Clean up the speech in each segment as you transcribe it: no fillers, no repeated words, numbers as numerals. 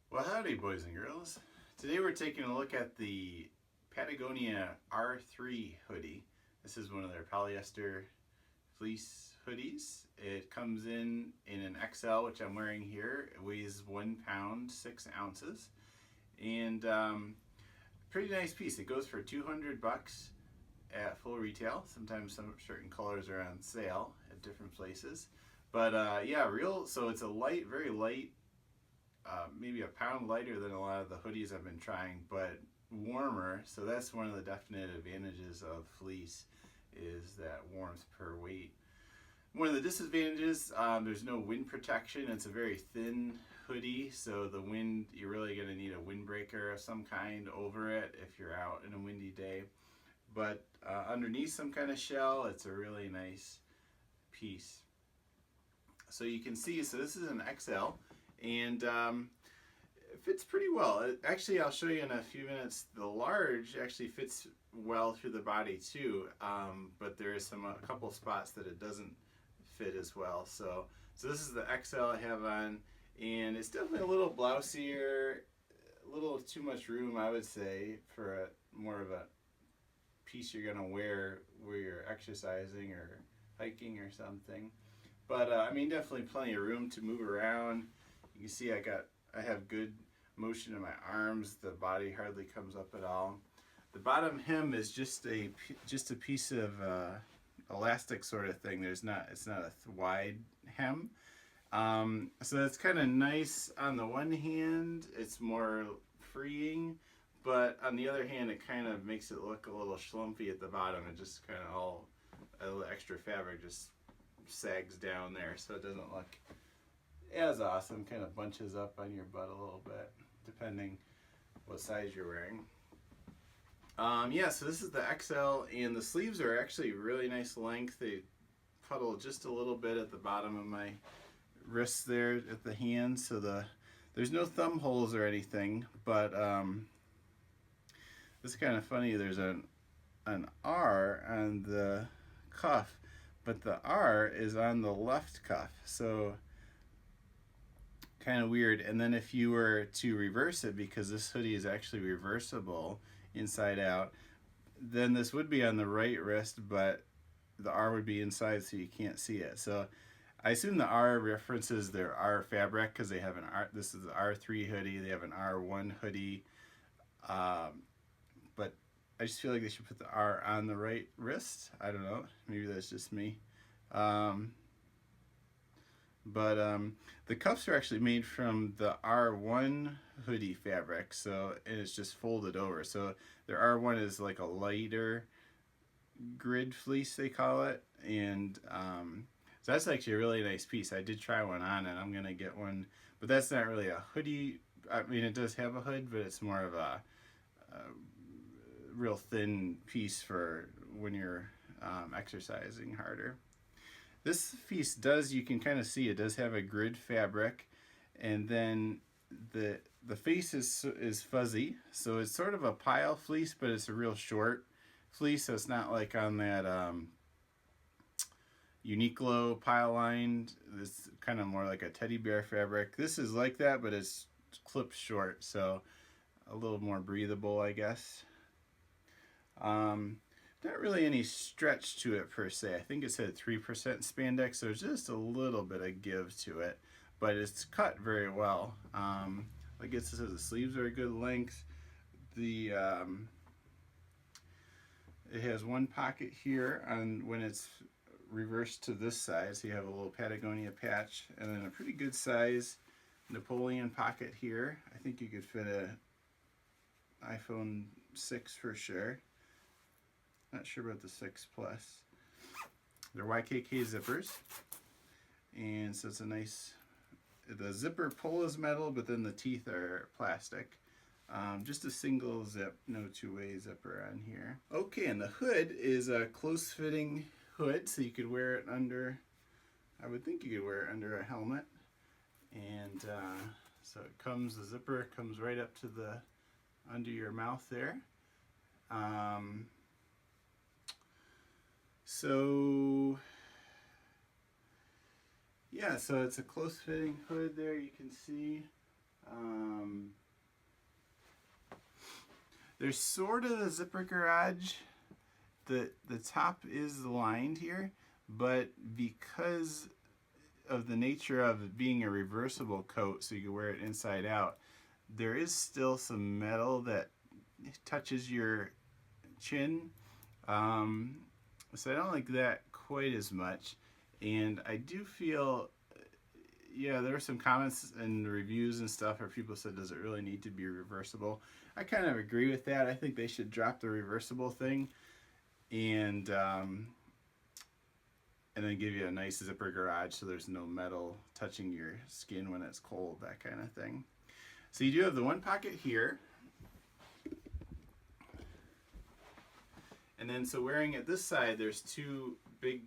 Well, howdy, boys and girls. Today we're taking a look at the Patagonia R3 hoodie. This is one of their polyester fleece hoodies. It comes in an XL, which I'm wearing here. It weighs 1 pound, 6 ounces. And pretty nice piece. It goes for 200 bucks at full retail. Sometimes some certain colors are on sale at different places. But yeah, so it's a light, very light, maybe a pound lighter than a lot of the hoodies I've been trying, but warmer. So that's one of the definite advantages of fleece, is that warmth per weight. One of the disadvantages, there's no wind protection. It's a very thin hoodie, so the wind, you're really going to need a windbreaker of some kind over it if you're out in a windy day. But underneath some kind of shell, it's a really nice piece. So you can see, so this is an XL, and it fits pretty well. Actually, I'll show you in a few minutes. The large actually fits well through the body too, but there is a couple spots that it doesn't fit as well. So this is the XL I have on, and it's definitely a little blousier, a little too much room, I would say, for more of a piece you're gonna wear where you're exercising or hiking or something. But I mean, definitely plenty of room to move around. You can see I have good motion in my arms. The body hardly comes up at all. The bottom hem is just a piece of elastic sort of thing. It's not a wide hem. So that's kind of nice on the one hand. It's more freeing, but on the other hand, it kind of makes it look a little schlumpy at the bottom. It just kind of all the extra fabric just sags down there, so it doesn't look as awesome. Kind of bunches up on your butt a little bit, depending what size you're wearing. Yeah, so this is the XL, and the sleeves are actually really nice length. They puddle just a little bit at the bottom of my wrists there at the hand, so there's no thumb holes or anything, but this is kind of funny. There's an R on the cuff, but the R is on the left cuff, so kind of weird. And then if you were to reverse it, because this hoodie is actually reversible inside out, then this would be on the right wrist, but the R would be inside, so you can't see it. So I assume the R references their R fabric, because they have an R. This is the R3 hoodie. They have an R1 hoodie, but I just feel like they should put the R on the right wrist. I don't know. Maybe that's just me. But the cuffs are actually made from the R1 hoodie fabric, so and it's just folded over. So their R1 is like a lighter grid fleece, they call it, and so that's actually a really nice piece. I did try one on, and I'm gonna get one, but that's not really a hoodie. I mean, it does have a hood, but it's more of a real thin piece for when you're exercising harder. This piece does, you can kind of see, it does have a grid fabric, and then the face is fuzzy, so it's sort of a pile fleece, but it's a real short fleece, so it's not like on that Uniqlo pile line. It's kind of more like a teddy bear fabric. This is like that, but it's clipped short, so a little more breathable, I guess. Not really any stretch to it per se. I think it said 3% spandex, so there's just a little bit of give to it, but it's cut very well. I guess it says the sleeves are a good length. It has one pocket here on when it's reversed to this side, so you have a little Patagonia patch, and then a pretty good size Napoleon pocket here. I think you could fit a iPhone 6 for sure. Not sure about the 6 Plus. They're YKK zippers, and so it's a nice. The zipper pull is metal, but then the teeth are plastic. Just a single zip, no two-way zipper on here. Okay, and the hood is a close-fitting hood, so you could wear it under. I would think you could wear it under a helmet, and so it comes. The zipper comes right up to the under your mouth there. So yeah, so it's a close-fitting hood there, you can see. There's sort of a zipper garage. The top is lined here, but because of the nature of it being a reversible coat, so you can wear it inside out, there is still some metal that touches your chin. So I don't like that quite as much. And I do feel, yeah, there were some comments and reviews and stuff where people said, does it really need to be reversible? I kind of agree with that. I think they should drop the reversible thing and then give you a nice zipper garage so there's no metal touching your skin when it's cold, that kind of thing. So you do have the one pocket here. And then so wearing at this side, there's two big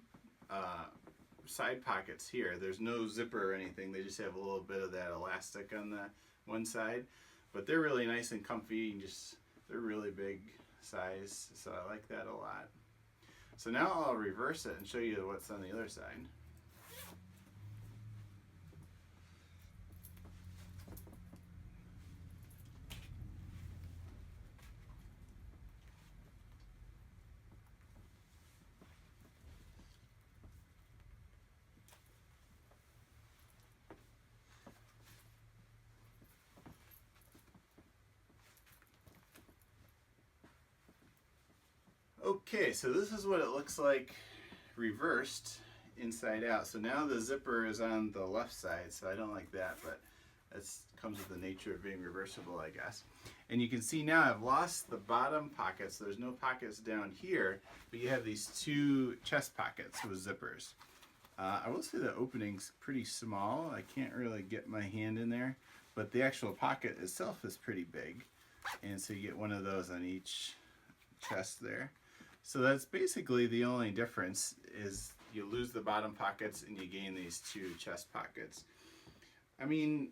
side pockets here. There's no zipper or anything. They just have a little bit of that elastic on the one side. But they're really nice and comfy and they're really big size. So I like that a lot. So now I'll reverse it and show you what's on the other side. Okay, so this is what it looks like reversed inside out. So now the zipper is on the left side, so I don't like that, but that comes with the nature of being reversible, I guess. And you can see now I've lost the bottom pockets. There's no pockets down here, but you have these two chest pockets with zippers. I will say the opening's pretty small. I can't really get my hand in there, but the actual pocket itself is pretty big. And so you get one of those on each chest there. So that's basically the only difference, is you lose the bottom pockets and you gain these two chest pockets. I mean,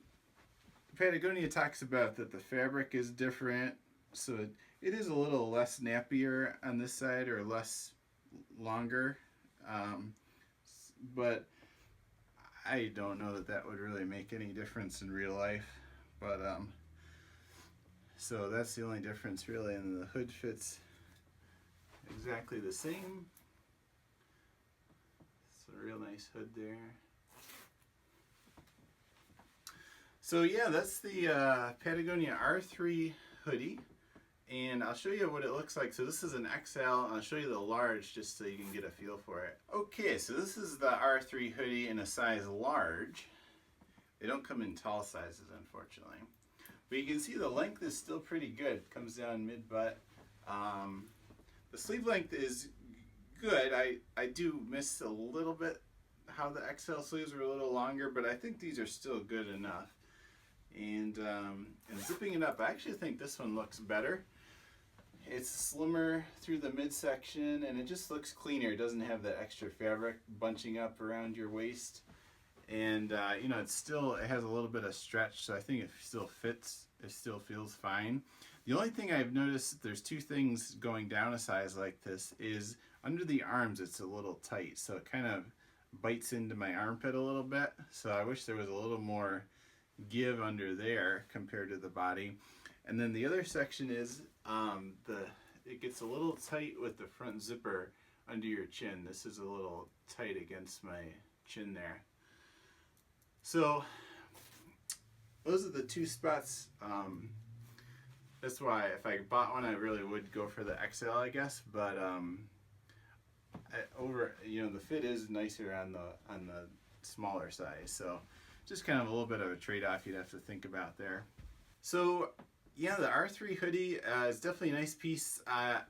Patagonia talks about that the fabric is different, so it is a little less nappier on this side, or less longer, but I don't know that would really make any difference in real life. But so that's the only difference really, and the hood fits exactly the same. It's a real nice hood there. So yeah, that's the Patagonia R3 hoodie, and I'll show you what it looks like. So this is an XL, and I'll show you the large just so you can get a feel for it. Okay, so this is the R3 hoodie in a size large. They don't come in tall sizes, unfortunately. But you can see the length is still pretty good. It comes down mid-butt. The sleeve length is good. I do miss a little bit how the XL sleeves are a little longer, but I think these are still good enough. And zipping it up, I actually think this one looks better. It's slimmer through the midsection, and it just looks cleaner. It doesn't have that extra fabric bunching up around your waist. And you know, it has a little bit of stretch, so I think it still fits. It still feels fine. The only thing I've noticed, there's two things going down a size like this, is under the arms it's a little tight, so it kind of bites into my armpit a little bit. So I wish there was a little more give under there compared to the body. And then the other section is it gets a little tight with the front zipper under your chin. This is a little tight against my chin there. So those are the two spots. That's why if I bought one, I really would go for the XL, I guess. But the fit is nicer on the smaller size. So just kind of a little bit of a trade-off you'd have to think about there. So yeah, the R3 hoodie is definitely a nice piece. I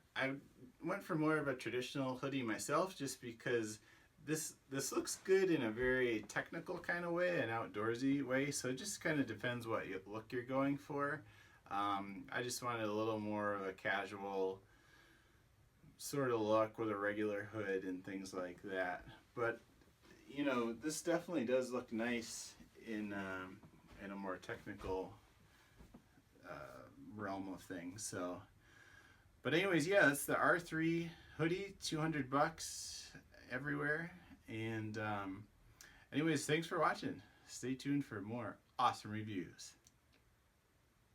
went for more of a traditional hoodie myself, just because this looks good in a very technical kind of way, an outdoorsy way. So it just kind of depends what look you're going for. I just wanted a little more of a casual sort of look with a regular hood and things like that. But you know, this definitely does look nice in a more technical realm of things. So, but anyways, yeah, that's the R3 hoodie, $200 everywhere. And anyways, thanks for watching. Stay tuned for more awesome reviews.